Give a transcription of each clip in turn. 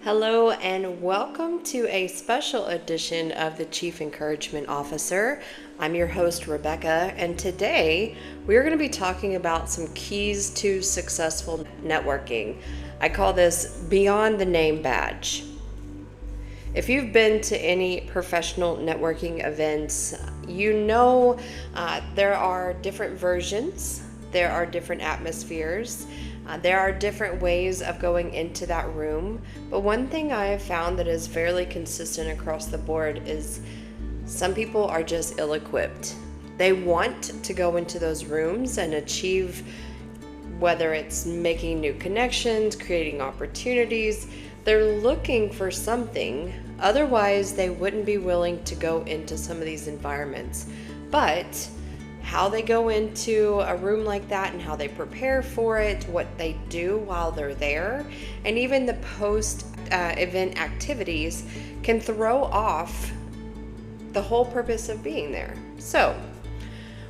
Hello, and welcome to a special edition of the Chief Encouragement Officer. I'm your host, Rebecca, and today we're going to be talking about some keys to successful networking. I call this Beyond the Name Badge. If you've been to any professional networking events, you know there are different versions, there are different atmospheres, there are different ways of going into that room. But one thing I have found that is fairly consistent across the board is some people are just ill equipped. They want to go into those rooms and achieve, whether it's making new connections, creating opportunities, they're looking for something. Otherwise, they wouldn't be willing to go into some of these environments. But how they go into a room like that and how they prepare for it, what they do while they're there, and even the post event activities can throw off the whole purpose of being there. So,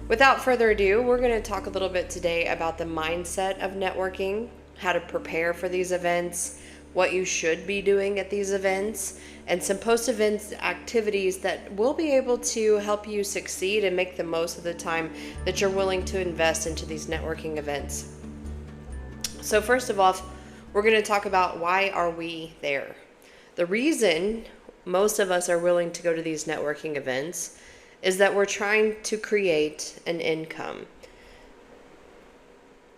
without further ado, we're going to talk a little bit today about the mindset of networking, how to prepare for these events, what you should be doing at these events, and some post-event activities that will be able to help you succeed and make the most of the time that you're willing to invest into these networking events. So first of all, we're going to talk about why are we there. The reason most of us are willing to go to these networking events is that we're trying to create an income.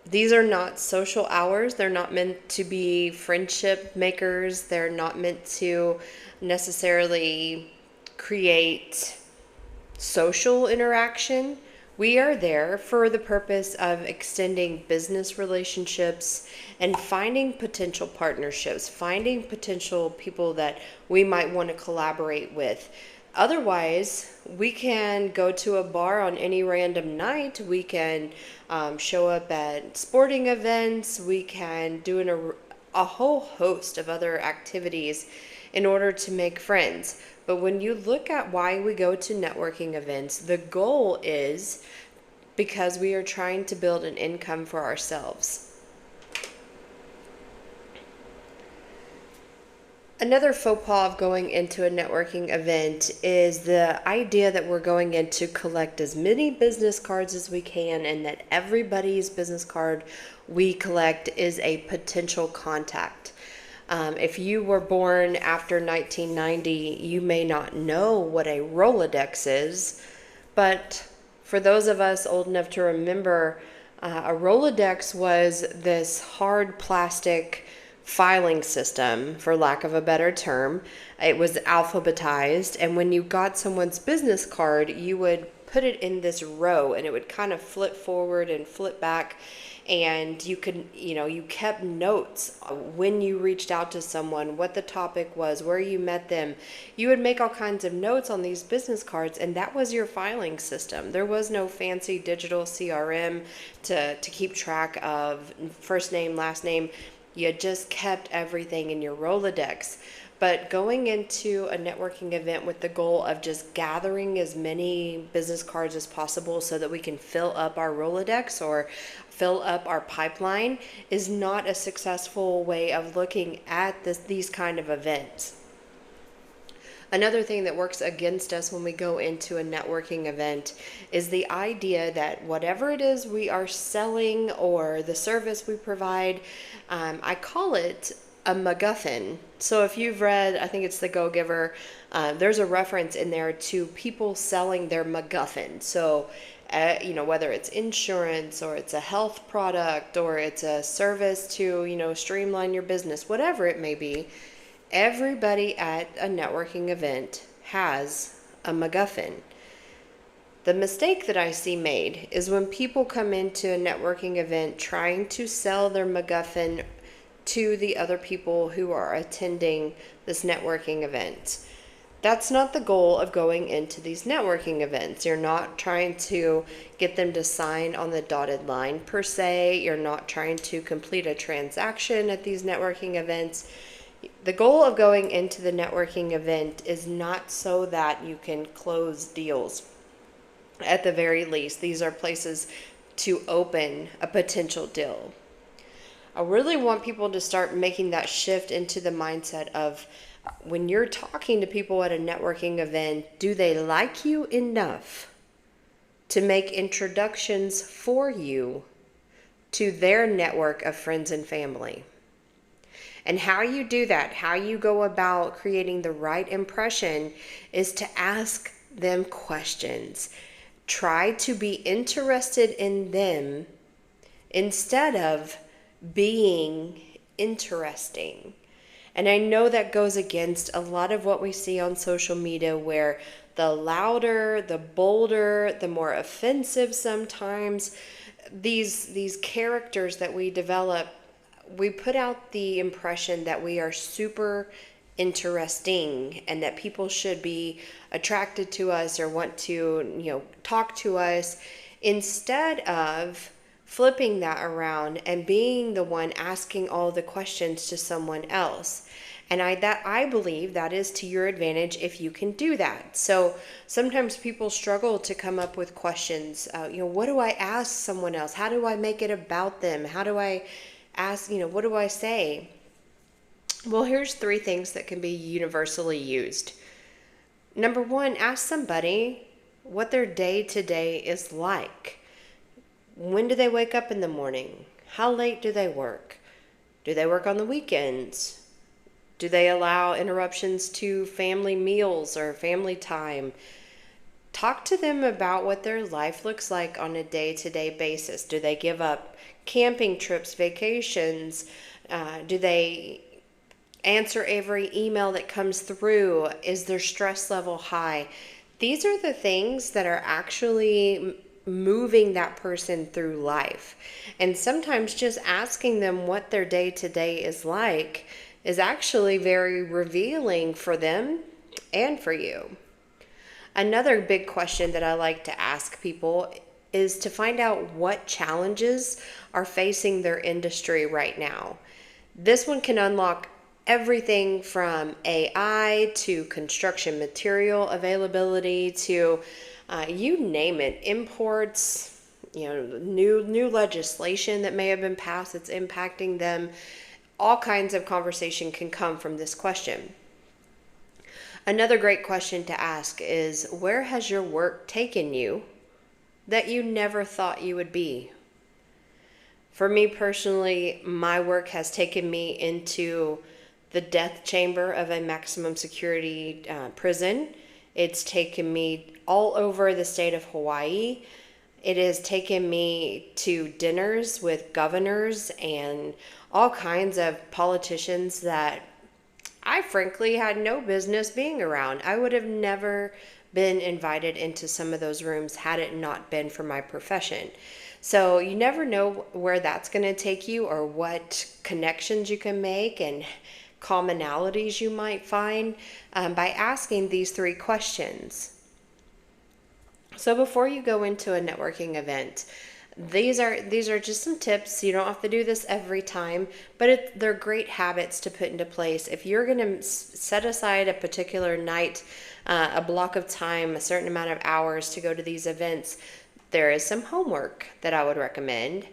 These are not social hours. They're not meant to be friendship makers. They're not meant to necessarily create social interaction. We are there for the purpose of extending business relationships and finding potential partnerships, finding potential people that we might want to collaborate with. Otherwise, we can go to a bar on any random night. We can show up at sporting events. We can do a whole host of other activities in order to make friends. But when you look at why we go to networking events, the goal is because we are trying to build an income for ourselves. Another faux pas of going into a networking event is the idea that we're going in to collect as many business cards as we can, and that everybody's business card we collect is a potential contact. If you were born after 1990, you may not know what a Rolodex is, but for those of us old enough to remember, a Rolodex was this hard plastic filing system, for lack of a better term. It was alphabetized, and when you got someone's business card, you would put it in this row, and it would kind of flip forward and flip back, and you kept notes when you reached out to someone, what the topic was, where you met them. You would make all kinds of notes on these business cards, and that was your filing system. There was no fancy digital CRM to keep track of first name, last name. You just kept everything in your Rolodex. But going into a networking event with the goal of just gathering as many business cards as possible so that we can fill up our Rolodex or fill up our pipeline is not a successful way of looking at these kind of events. Another thing that works against us when we go into a networking event is the idea that whatever it is we are selling or the service we provide, I call it a MacGuffin. So if you've read, I think it's The Go-Giver, there's a reference in there to people selling their MacGuffin. So, whether it's insurance or it's a health product or it's a service to, streamline your business, whatever it may be, everybody at a networking event has a MacGuffin. The mistake that I see made is when people come into a networking event trying to sell their MacGuffin to the other people who are attending this networking event. That's not the goal of going into these networking events. You're not trying to get them to sign on the dotted line per se. You're not trying to complete a transaction at these networking events. The goal of going into the networking event is not so that you can close deals. At the very least, these are places to open a potential deal. I really want people to start making that shift into the mindset of when you're talking to people at a networking event, do they like you enough to make introductions for you to their network of friends and family? And how you do that, how you go about creating the right impression, is to ask them questions. Try to be interested in them instead of being interesting. And I know that goes against a lot of what we see on social media, where the louder, the bolder, the more offensive sometimes, these characters that we develop, we put out the impression that we are super interesting and that people should be attracted to us or want to, talk to us, instead of flipping that around and being the one asking all the questions to someone else. And I believe that is to your advantage if you can do that. So sometimes people struggle to come up with questions. What do I ask someone else? How do I make it about them? How do I ask, what do I say? Well, here's 3 things that can be universally used. Number 1, ask somebody what their day to day is like. When do they wake up in the morning? How late do they work? Do they work on the weekends? Do they allow interruptions to family meals or family time? Talk to them about what their life looks like on a day-to-day basis. Do they give up camping trips, vacations? Do they answer every email that comes through? Is their stress level high? These are the things that are actually moving that person through life. And sometimes just asking them what their day-to-day is like is actually very revealing for them and for you. Another big question that I like to ask people is to find out what challenges are facing their industry right now. This one can unlock everything from AI to construction material availability to you name it, imports, new legislation that may have been passed that's impacting them. All kinds of conversation can come from this question. Another great question to ask is, where has your work taken you that you never thought you would be? For me personally, my work has taken me into the death chamber of a maximum security prison. It's taken me all over the state of Hawaii. It has taken me to dinners with governors and all kinds of politicians that I frankly had no business being around. I would have never been invited into some of those rooms had it not been for my profession. So you never know where that's going to take you or what connections you can make and commonalities you might find by asking these 3 questions. So before you go into a networking event, these are just some tips. You don't have to do this every time, but they're great habits to put into place. If you're going to set aside a particular night, a block of time, a certain amount of hours to go to these events, there is some homework that I would recommend.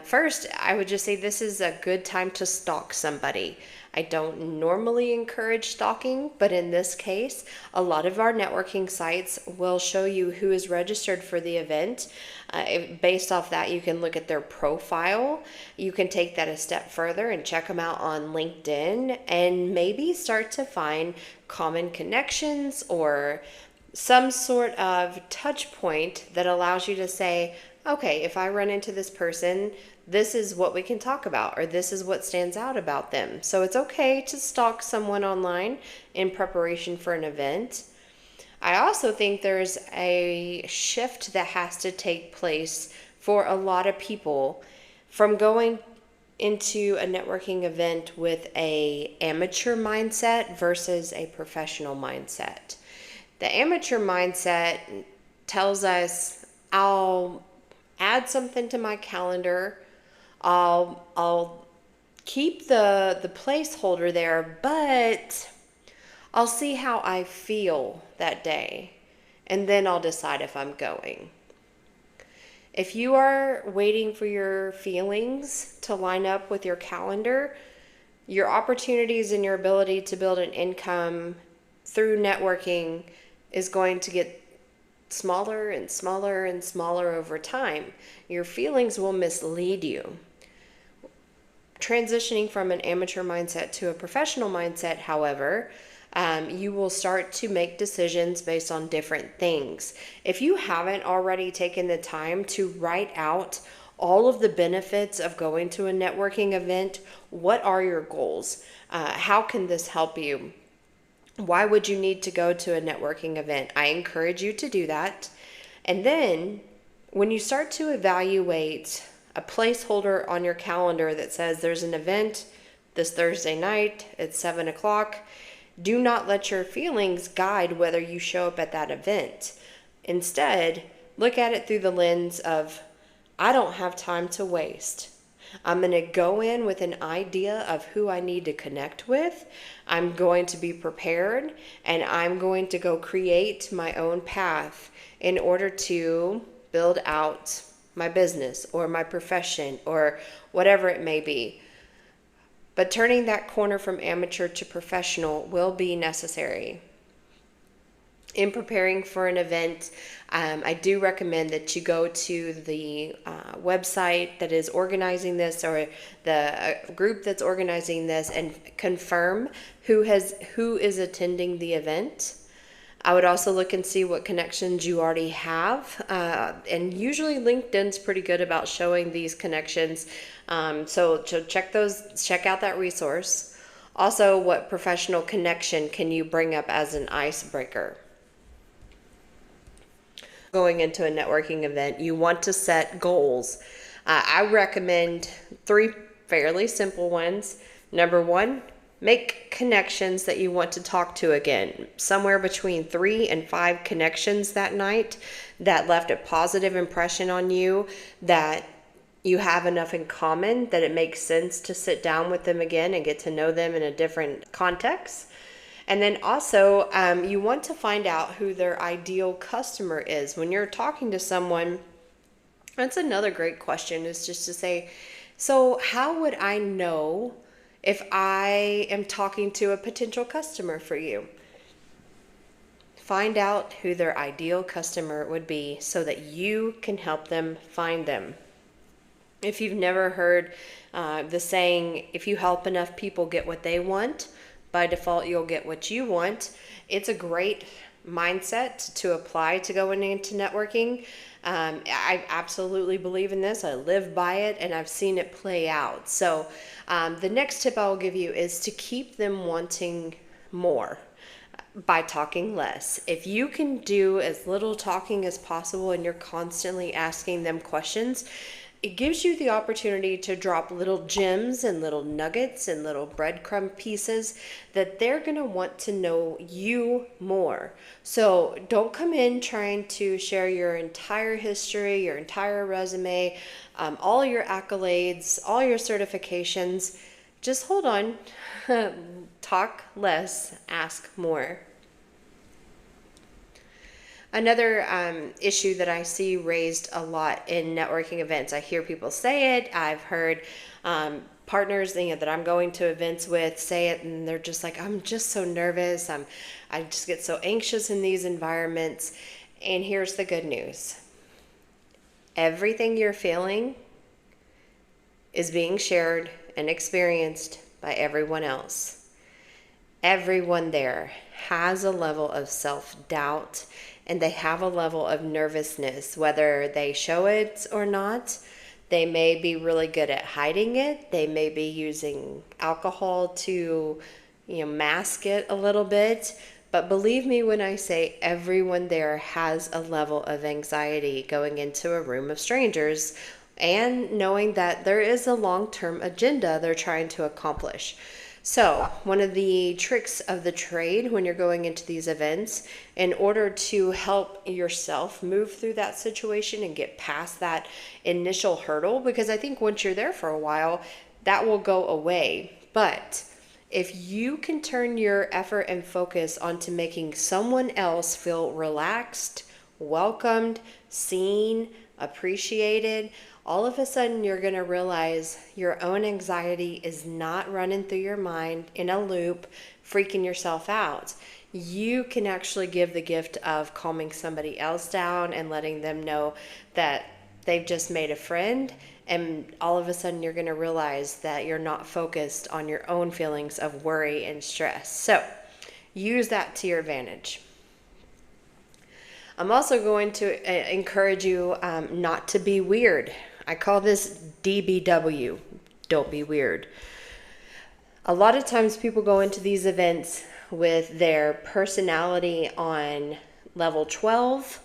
First, I would just say this is a good time to stalk somebody. I don't normally encourage stalking, but in this case, a lot of our networking sites will show you who is registered for the event. Based off that, you can look at their profile. You can take that a step further and check them out on LinkedIn and maybe start to find common connections or some sort of touch point that allows you to say, okay, if I run into this person, this is what we can talk about, or this is what stands out about them. So it's okay to stalk someone online in preparation for an event. I also think there's a shift that has to take place for a lot of people from going into a networking event with a amateur mindset versus a professional mindset. The amateur mindset tells us, I'll add something to my calendar, I'll keep the placeholder there, but I'll see how I feel that day, and then I'll decide if I'm going. If you are waiting for your feelings to line up with your calendar, your opportunities and your ability to build an income through networking is going to get smaller and smaller and smaller over time. Your feelings will mislead you. Transitioning from an amateur mindset to a professional mindset, however, you will start to make decisions based on different things. If you haven't already taken the time to write out all of the benefits of going to a networking event, what are your goals? How can this help you? Why would you need to go to a networking event? I encourage you to do that. And then when you start to evaluate a placeholder on your calendar that says there's an event this Thursday night at 7 o'clock, do not let your feelings guide whether you show up at that event. Instead, look at it through the lens of, I don't have time to waste. I'm going to go in with an idea of who I need to connect with. I'm going to be prepared, and I'm going to go create my own path in order to build out my business or my profession or whatever it may be. But turning that corner from amateur to professional will be necessary. In preparing for an event, I do recommend that you go to the website that is organizing this, or the group that's organizing this, and confirm who is attending the event. I would also look and see what connections you already have, and usually LinkedIn's pretty good about showing these connections. So check out that resource. Also, what professional connection can you bring up as an icebreaker? Going into a networking event, you want to set goals. I recommend 3 fairly simple ones. Number 1, make connections that you want to talk to again. Somewhere between 3 and 5 connections that night that left a positive impression on you, that you have enough in common that it makes sense to sit down with them again and get to know them in a different context. And then also, you want to find out who their ideal customer is. When you're talking to someone, that's another great question, is just to say, so how would I know if I am talking to a potential customer for you? Find out who their ideal customer would be so that you can help them find them. If you've never heard the saying, if you help enough people get what they want, by default, you'll get what you want. It's a great mindset to apply to going into networking. I absolutely believe in this. I live by it, and I've seen it play out. So the next tip I will give you is to keep them wanting more by talking less. If you can do as little talking as possible and you're constantly asking them questions, it gives you the opportunity to drop little gems and little nuggets and little breadcrumb pieces that they're going to want to know you more. So don't come in trying to share your entire history, your entire resume, all your accolades, all your certifications. Just hold on. Talk less, ask more. Another issue that I see raised a lot in networking events, I hear people say it. I've heard partners that I'm going to events with say it, and they're just like, I'm just so nervous. I just get so anxious in these environments. And here's the good news. Everything you're feeling is being shared and experienced by everyone else. Everyone there has a level of self-doubt, and they have a level of nervousness, whether they show it or not. They may be really good at hiding it. They may be using alcohol to, mask it a little bit. But believe me when I say everyone there has a level of anxiety going into a room of strangers and knowing that there is a long-term agenda they're trying to accomplish. So one of the tricks of the trade when you're going into these events, in order to help yourself move through that situation and get past that initial hurdle, because I think once you're there for a while, that will go away. But if you can turn your effort and focus onto making someone else feel relaxed, welcomed, seen, appreciated, all of a sudden you're going to realize your own anxiety is not running through your mind in a loop, freaking yourself out. You can actually give the gift of calming somebody else down and letting them know that they've just made a friend, and all of a sudden you're going to realize that you're not focused on your own feelings of worry and stress. So use that to your advantage. I'm also going to encourage you not to be weird. I call this DBW, don't be weird. A lot of times people go into these events with their personality on level 12.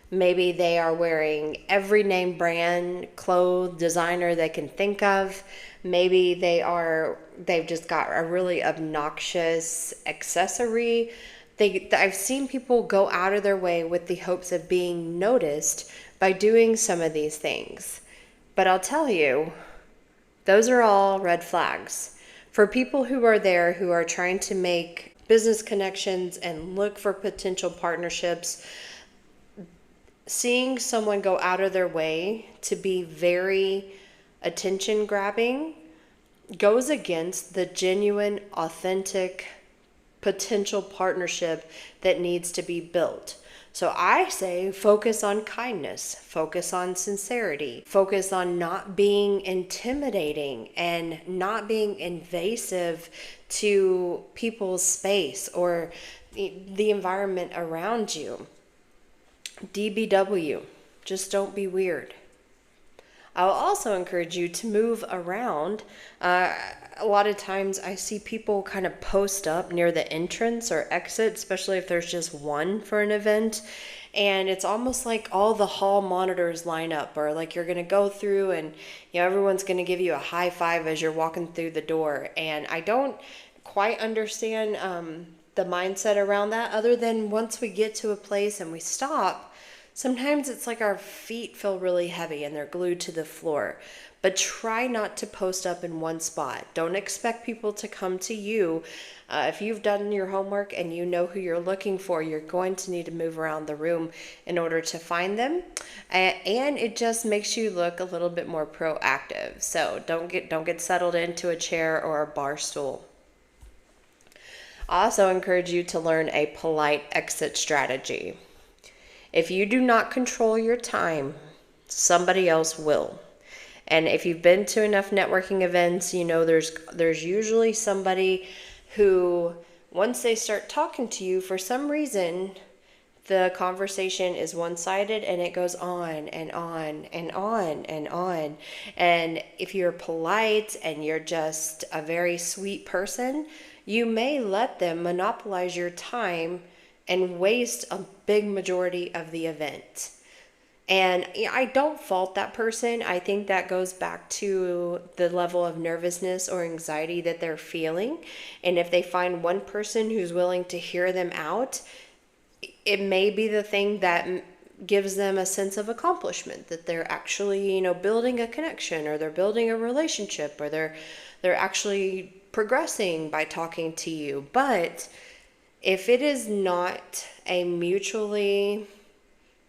Maybe they are wearing every name brand clothes designer they can think of. Maybe they've just got a really obnoxious accessory. I've seen people go out of their way with the hopes of being noticed by doing some of these things. But I'll tell you, those are all red flags. For people who are there who are trying to make business connections and look for potential partnerships, seeing someone go out of their way to be very attention grabbing goes against the genuine, authentic potential partnership that needs to be built. So I say focus on kindness, focus on sincerity, focus on not being intimidating and not being invasive to people's space or the environment around you. DBW, just don't be weird. I'll also encourage you to move around. A lot of times I see people kind of post up near the entrance or exit, especially if there's just one for an event. And it's almost like all the hall monitors line up, or like you're going to go through and everyone's going to give you a high five as you're walking through the door. And I don't quite understand the mindset around that, other than once we get to a place and we stop, sometimes it's like our feet feel really heavy and they're glued to the floor. But try not to post up in one spot. Don't expect people to come to you. If you've done your homework and you know who you're looking for, you're going to need to move around the room in order to find them. And it just makes you look a little bit more proactive. So don't get settled into a chair or a bar stool. I also encourage you to learn a polite exit strategy. If you do not control your time, somebody else will. And if you've been to enough networking events, there's usually somebody who, once they start talking to you, for some reason, the conversation is one-sided and it goes on and on and on and on. And if you're polite and you're just a very sweet person, you may let them monopolize your time and waste a big majority of the event. And I don't fault that person. I think that goes back to the level of nervousness or anxiety that they're feeling. And if they find one person who's willing to hear them out, it may be the thing that gives them a sense of accomplishment, that they're actually, building a connection, or they're building a relationship, or they're actually progressing by talking to you. But if it is not a mutually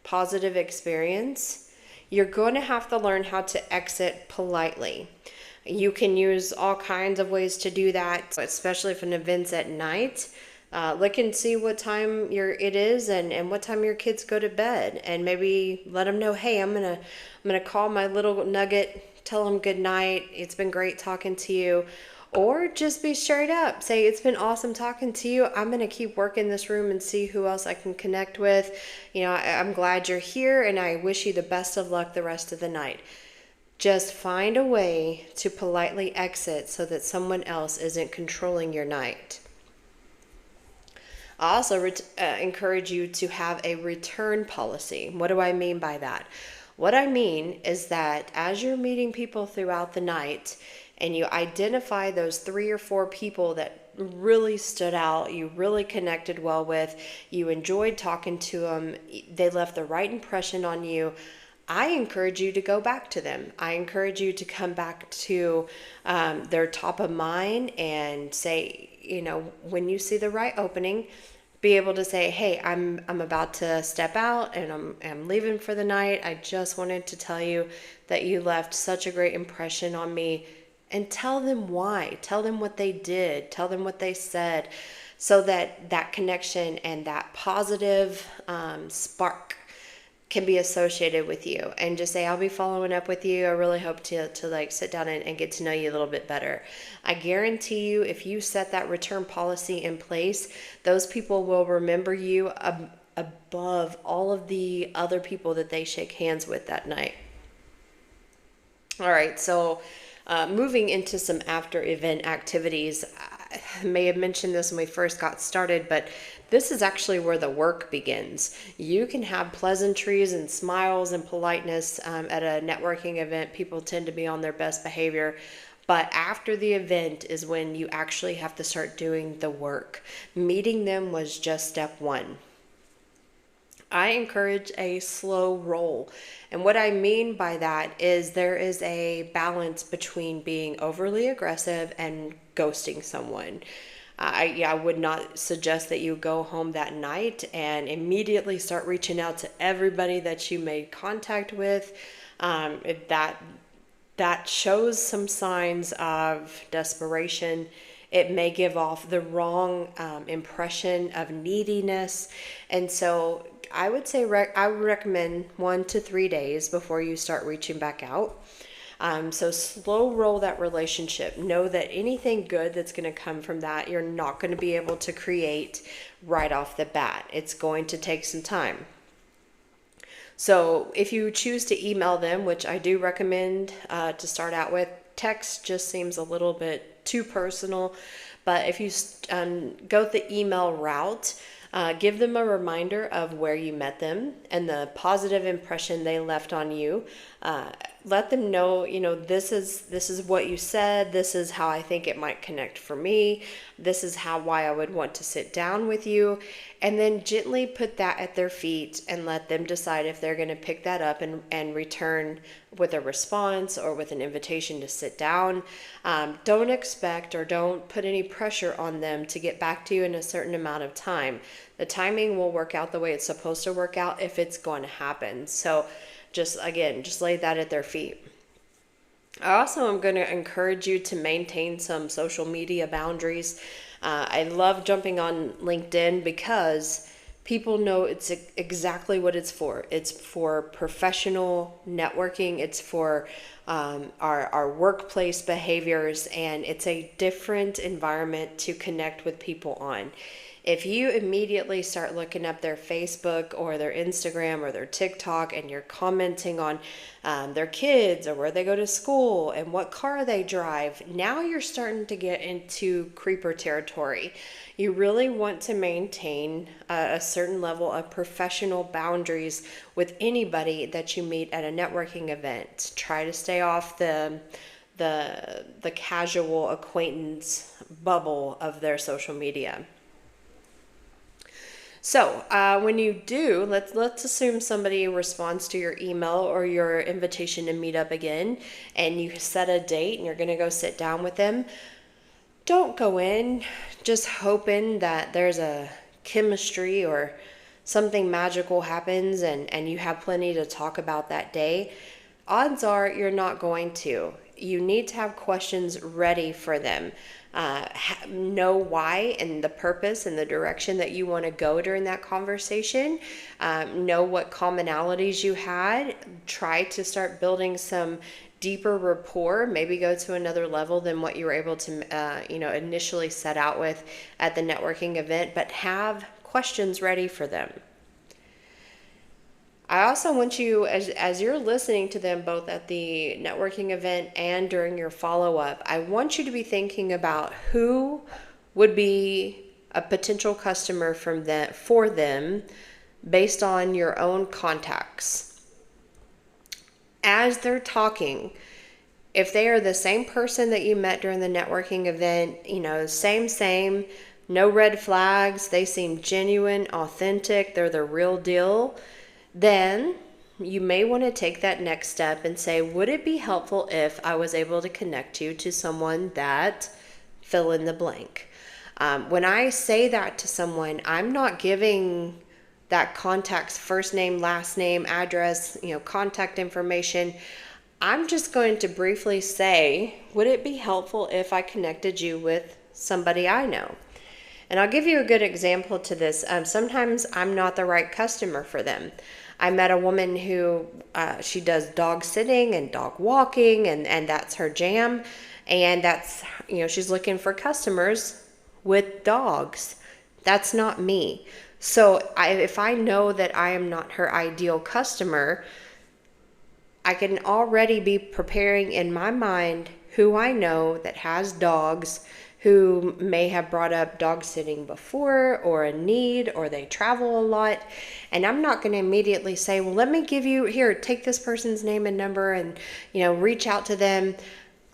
positive experience, you're going to have to learn how to exit politely. You can use all kinds of ways to do that, especially if an event's at night. Look and see what time it is and what time your kids go to bed, and maybe let them know, hey, I'm gonna call my little nugget, tell them good night. It's been great talking to you. Or just be straight up. Say, it's been awesome talking to you. I'm going to keep working this room and see who else I can connect with. I'm glad you're here and I wish you the best of luck the rest of the night. Just find a way to politely exit so that someone else isn't controlling your night. I also encourage you to have a return policy. What do I mean by that? What I mean is that as you're meeting people throughout the night, and you identify those 3 or 4 people that really stood out, you really connected well with, you enjoyed talking to them, they left the right impression on you, I encourage you to go back to them. I encourage you to come back to their top of mind and say, when you see the right opening, be able to say, hey, I'm about to step out and I'm leaving for the night. I just wanted to tell you that you left such a great impression on me, and tell them why. Tell them what they did. Tell them what they said, so that that connection and that positive spark can be associated with you, and just say, I'll be following up with you. I really hope to like sit down and get to know you a little bit better. I guarantee you, if you set that return policy in place, those people will remember you above all of the other people that they shake hands with that night. All right, so moving into some after event activities. I may have mentioned this when we first got started, but this is actually where the work begins. You can have pleasantries and smiles and politeness at a networking event. People tend to be on their best behavior. But after the event is when you actually have to start doing the work. Meeting them was just step one. I encourage a slow roll. And what I mean by that is there is a balance between being overly aggressive and ghosting someone. I would not suggest that you go home that night and immediately start reaching out to everybody that you made contact with. If that shows some signs of desperation. It may give off the wrong impression of neediness. And so I would say I would recommend 1 to 3 days before you start reaching back out. So slow roll that relationship. Know that anything good that's going to come from that, you're not going to be able to create right off the bat. It's going to take some time. So if you choose to email them, which I do recommend to start out with, text just seems a little bit too personal. But if you go the email route, give them a reminder of where you met them and the positive impression they left on you. Let them know, this is what you said. This is how I think it might connect for me. This is why I would want to sit down with you. And then gently put that at their feet and let them decide if they're going to pick that up and return with a response or with an invitation to sit down. Don't expect or don't put any pressure on them to get back to you in a certain amount of time. The timing will work out the way it's supposed to work out if it's going to happen. So just lay that at their feet. I also am going to encourage you to maintain some social media boundaries. I love jumping on LinkedIn because people know it's exactly what it's for. It's for professional networking. It's for our workplace behaviors, and it's a different environment to connect with people on. If you immediately start looking up their Facebook or their Instagram or their TikTok and you're commenting on their kids or where they go to school and what car they drive, now you're starting to get into creeper territory. You really want to maintain a certain level of professional boundaries with anybody that you meet at a networking event. Try to stay off the casual acquaintance bubble of their social media. So when you do, let's assume somebody responds to your email or your invitation to meet up again, and you set a date and you're going to go sit down with them. Don't go in just hoping that there's a chemistry or something magical happens and you have plenty to talk about that day. Odds are you're not going to. You need to have questions ready for them. Know why and the purpose and the direction that you want to go during that conversation. Know what commonalities you had. Try to start building some deeper rapport. Maybe go to another level than what you were able to, initially set out with at the networking event. But have questions ready for them. I also want you, as you're listening to them both at the networking event and during your follow-up, I want you to be thinking about who would be a potential customer for them based on your own contacts. As they're talking, if they are the same person that you met during the networking event, same, no red flags, they seem genuine, authentic, they're the real deal, then you may want to take that next step and say, would it be helpful if I was able to connect you to someone that fill in the blank? When I say that to someone, I'm not giving that contact's first name, last name, address, contact information. I'm just going to briefly say, would it be helpful if I connected you with somebody I know? And I'll give you a good example to this. Sometimes I'm not the right customer for them. I met a woman who she does dog sitting and dog walking, and that's her jam. And that's, she's looking for customers with dogs. That's not me. So if I know that I am not her ideal customer, I can already be preparing in my mind who I know that has dogs, who may have brought up dog sitting before or a need, or they travel a lot. And I'm not going to immediately say, well, let me give you, here, take this person's name and number and, reach out to them.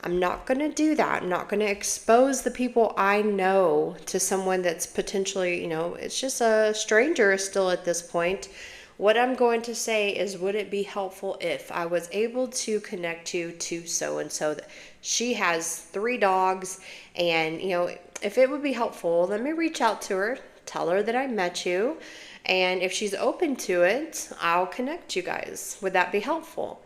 I'm not going to do that. I'm not going to expose the people I know to someone that's potentially, it's just a stranger still at this point. What I'm going to say is, would it be helpful if I was able to connect you to so-and-so? She has 3 dogs, and, if it would be helpful, let me reach out to her, tell her that I met you, and if she's open to it, I'll connect you guys. Would that be helpful?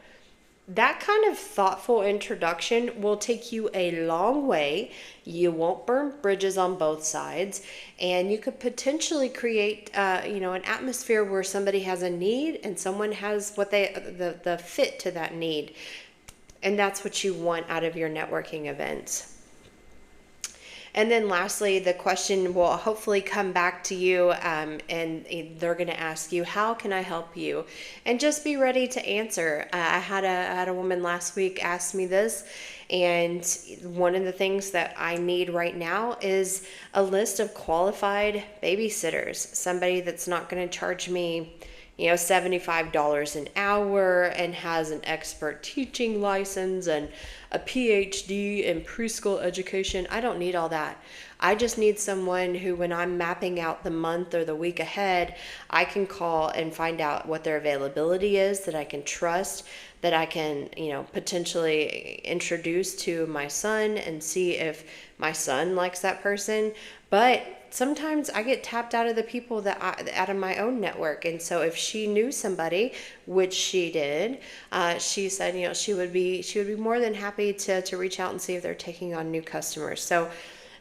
That kind of thoughtful introduction will take you a long way. You won't burn bridges on both sides, and you could potentially create, an atmosphere where somebody has a need and someone has what the fit to that need, and that's what you want out of your networking events. And then lastly, the question will hopefully come back to you, and they're going to ask you, how can I help you? And just be ready to answer. I had a woman last week ask me this, and one of the things that I need right now is a list of qualified babysitters, somebody that's not going to charge me $75 an hour and has an expert teaching license and a PhD in preschool education. I don't need all that. I just need someone who, when I'm mapping out the month or the week ahead, I can call and find out what their availability is, that I can trust, that I can, potentially introduce to my son and see if my son likes that person. But sometimes I get tapped out of the people out of my own network. And so if she knew somebody, which she did, she said, she would be more than happy to reach out and see if they're taking on new customers. So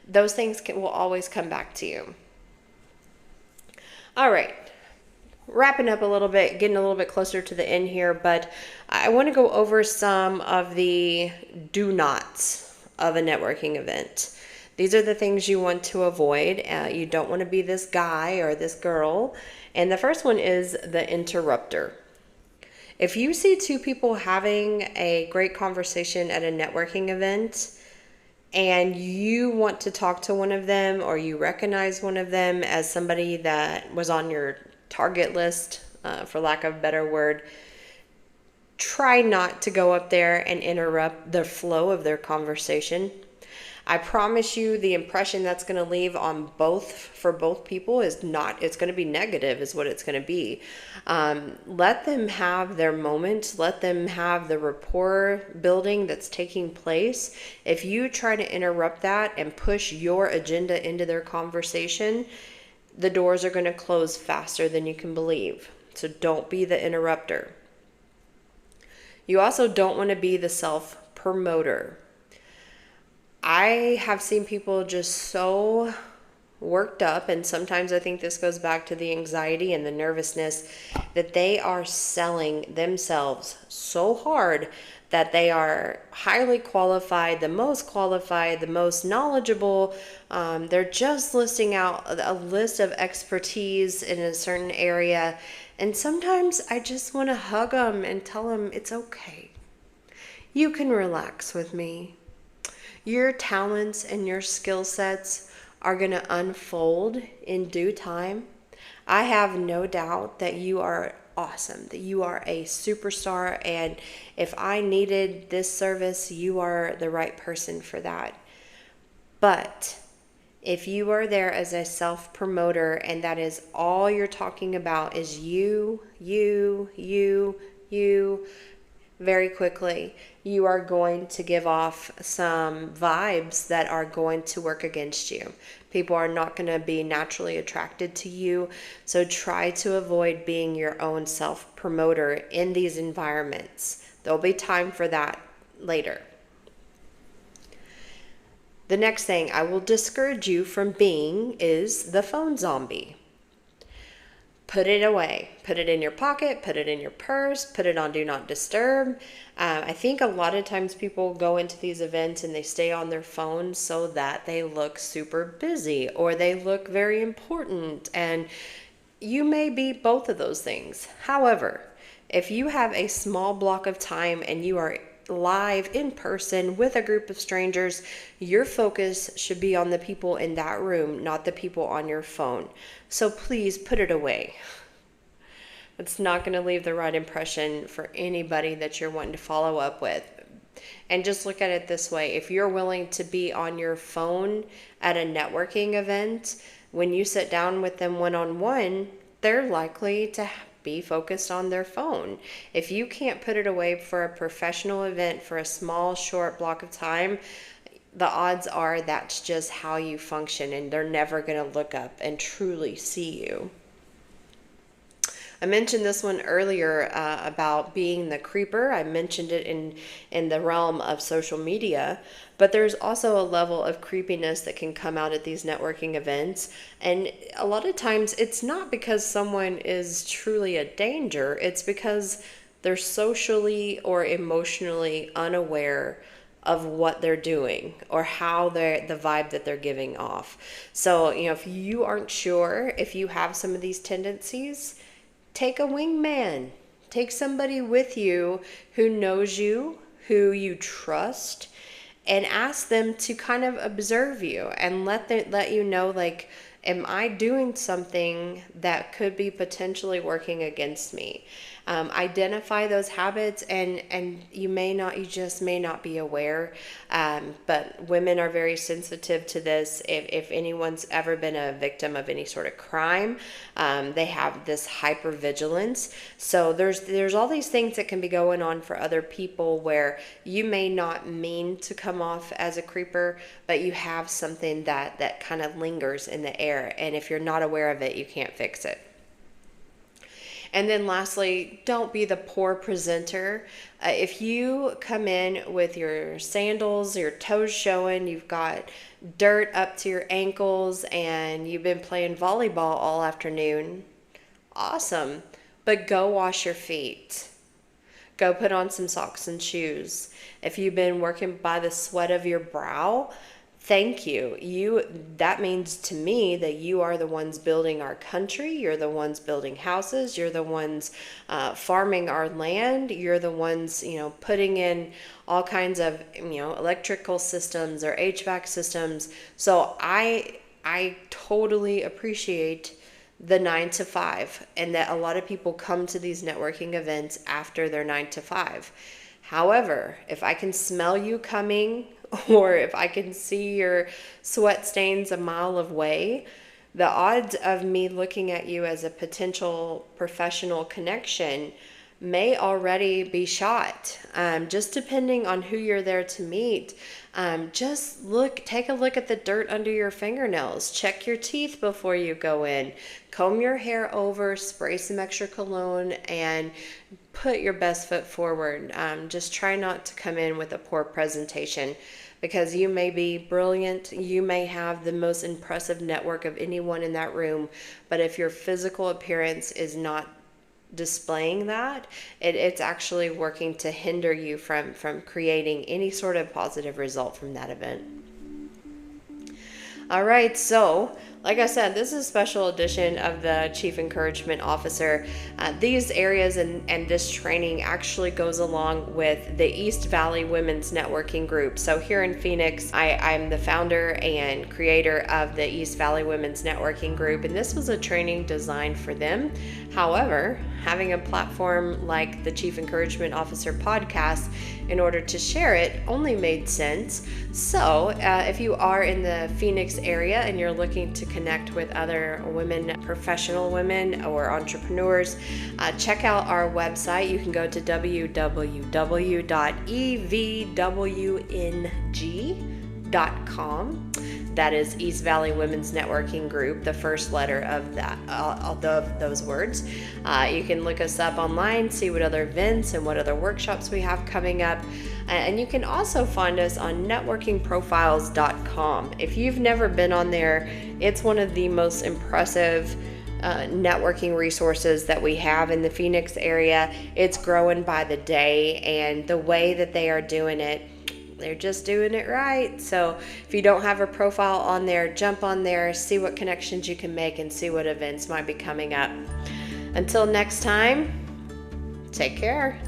those things will always come back to you. All right. Wrapping up a little bit, getting a little bit closer to the end here, but I want to go over some of the do nots of a networking event. These are the things you want to avoid. You don't want to be this guy or this girl. And the first one is the interrupter. If you see 2 people having a great conversation at a networking event, and you want to talk to one of them, or you recognize one of them as somebody that was on your target list, for lack of a better word, try not to go up there and interrupt the flow of their conversation. I promise you the impression that's going to leave for both people it's going to be negative is what it's going to be. Let them have their moment. Let them have the rapport building that's taking place. If you try to interrupt that and push your agenda into their conversation, the doors are going to close faster than you can believe. So don't be the interrupter. You also don't want to be the self-promoter. I have seen people just so worked up, and sometimes I think this goes back to the anxiety and the nervousness, that they are selling themselves so hard that they are highly qualified, the most knowledgeable. They're just listing out a list of expertise in a certain area. And sometimes I just want to hug them and tell them it's okay. You can relax with me. Your talents and your skill sets are going to unfold in due time. I have no doubt that you are awesome, that you are a superstar, and if I needed this service, you are the right person for that. But if you are there as a self-promoter and that is all you're talking about is you, very quickly, you are going to give off some vibes that are going to work against you. People are not going to be naturally attracted to you. So try to avoid being your own self-promoter in these environments. There'll be time for that later. The next thing I will discourage you from being is the phone zombie. Put it away. Put it in your pocket, put it in your purse, put it on Do Not Disturb. I think a lot of times people go into these events and they stay on their phone so that they look super busy or they look very important. And you may be both of those things. However, if you have a small block of time and you are live in person with a group of strangers, your focus should be on the people in that room, not the people on your phone. So please put it away. It's not going to leave the right impression for anybody that you're wanting to follow up with. And just look at it this way. If you're willing to be on your phone at a networking event, when you sit down with them one-on-one, they're likely to be focused on their phone. If you can't put it away for a professional event for a small, short block of time, the odds are that's just how you function, and they're never going to look up and truly see you. I mentioned this one earlier about being the creeper. I mentioned it in the realm of social media, but there's also a level of creepiness that can come out at these networking events. And a lot of times it's not because someone is truly a danger, it's because they're socially or emotionally unaware of what they're doing or how the vibe that they're giving off. So, if you aren't sure if you have some of these tendencies, take a wingman. Take somebody with you who knows you, who you trust, and ask them to kind of observe you and let you know, like, am I doing something that could be potentially working against me? Identify those habits, and you just may not be aware. But women are very sensitive to this. If anyone's ever been a victim of any sort of crime, they have this hypervigilance. So there's all these things that can be going on for other people where you may not mean to come off as a creeper, but you have something that kind of lingers in the air. And if you're not aware of it, you can't fix it. And then lastly, don't be the poor presenter. If you come in with your sandals, your toes showing, you've got dirt up to your ankles, and you've been playing volleyball all afternoon, awesome. But go wash your feet. Go put on some socks and shoes. If you've been working by the sweat of your brow, thank you. That means to me that you are the ones building our country. You're the ones building houses. You're the ones farming our land. You're the ones, putting in all kinds of, electrical systems or HVAC systems. So I totally appreciate the 9 to 5, and that a lot of people come to these networking events after their 9 to 5. However, if I can smell you coming, or if I can see your sweat stains a mile away, the odds of me looking at you as a potential professional connection may already be shot. Just depending on who you're there to meet. Take a look at the dirt under your fingernails. Check your teeth before you go in. Comb your hair over, spray some extra cologne, and put your best foot forward. Just try not to come in with a poor presentation, because you may be brilliant, you may have the most impressive network of anyone in that room, but if your physical appearance is not displaying that, it's actually working to hinder you from creating any sort of positive result from that event. All right, so like I said, this is a special edition of the Chief Encouragement Officer. These areas and this training actually goes along with the East Valley Women's Networking Group. So here in Phoenix, I'm the founder and creator of the East Valley Women's Networking Group, and this was a training designed for them. However, having a platform like the Chief Encouragement Officer podcast in order to share it only made sense. So if you are in the Phoenix area and you're looking to connect with other women, professional women or entrepreneurs, check out our website. You can go to www.evwng.com. That is East Valley Women's Networking Group, the first letter of that, of those words. You can look us up online, see what other events and what other workshops we have coming up. And you can also find us on networkingprofiles.com. If you've never been on there, it's one of the most impressive networking resources that we have in the Phoenix area. It's growing by the day, and the way that they are doing it, they're just doing it right. So if you don't have a profile on there, jump on there, see what connections you can make, and see what events might be coming up. Until next time, take care.